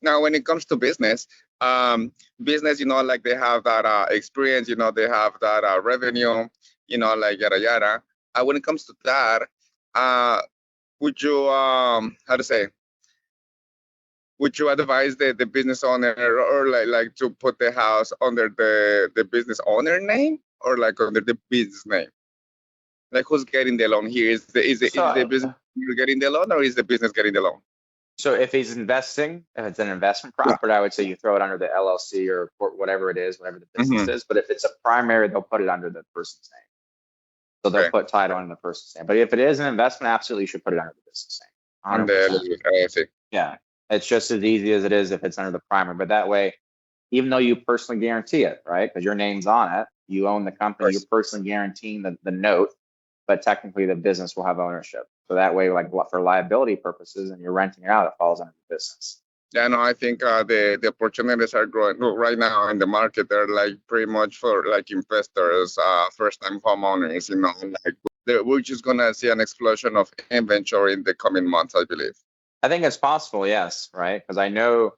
Now, when it comes to business, business, like they have that experience, they have that revenue, like yada yada. When it comes to that, uh, would you, how to say, would you advise the business owner or like to put the house under the business owner name or like under the business name? Like who's getting the loan here? Is the So, business getting the loan or is the business getting the loan? so if he's investing, if it's an investment Yeah. property, I would say you throw it under the LLC or whatever it is, whatever the business Hmm. is. But if it's a primary, they'll put it under the person's name. So they'll Okay. put title in the person's name. But if it is an investment, absolutely you should put it under the business name. On the 100%. LLC. Yeah. It's just as easy as it is if it's under the primary. But that way, even though you personally guarantee it, right? Because your name's on it, you own the Of company, you're course. personally guaranteeing the note, but technically the business will have ownership. So that way, like for liability purposes, and you're renting it out, it falls under the business. Yeah, no, I think the opportunities are growing. Well, right now in the market. They're like pretty much for like investors, first time homeowners. Like we're just gonna see an explosion of inventory in the coming months, I believe. I think it's possible, yes, right? Because I know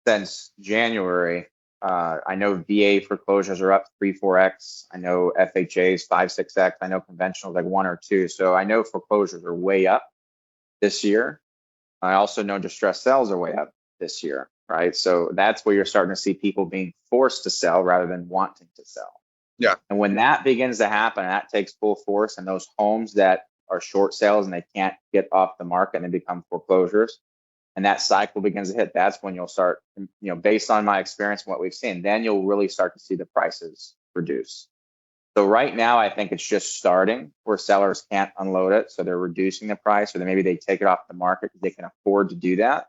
since January, I know VA foreclosures are up 3-4x. I know FHA's 5-6x. I know conventional like 1 or 2. So I know foreclosures are way up this year. I also know distressed sales are way up this year, right? So that's where you're starting to see people being forced to sell rather than wanting to sell. Yeah. And when that begins to happen, and that takes full force, and those homes that are short sales and they can't get off the market and they become foreclosures, and that cycle begins to hit, that's when you'll start, based on my experience and what we've seen, then you'll really start to see the prices reduce. So right now, I think it's just starting where sellers can't unload it. So they're reducing the price, or then maybe they take it off the market because they can afford to do that.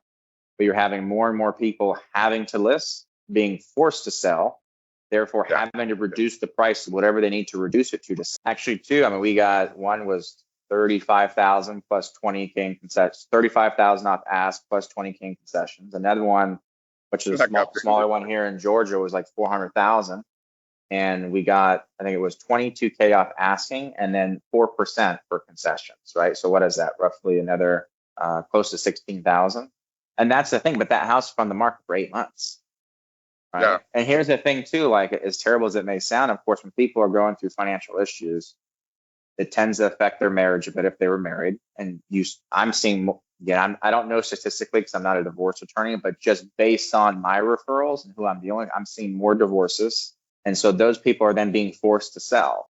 But you're having more and more people having to list, being forced to sell, therefore Yeah. having to reduce the price, whatever they need to reduce it to. Actually, two, I mean, we got one was 35,000 plus 20K in concessions, 35,000 off ask plus 20K in concessions. Another one, which is a smaller one here in Georgia, was like 400,000. And we got, I think it was 22K off asking and then 4% for concessions, right? So what is that? Roughly another close to 16,000. And that's the thing, but that house is on the market for 8 months, right? Yeah. And here's the thing too, like as terrible as it may sound, of course, when people are going through financial issues, it tends to affect their marriage a bit if they were married. And I'm seeing, again, I don't know statistically because I'm not a divorce attorney, but just based on my referrals and who I'm dealing with, I'm seeing more divorces. And so those people are then being forced to sell.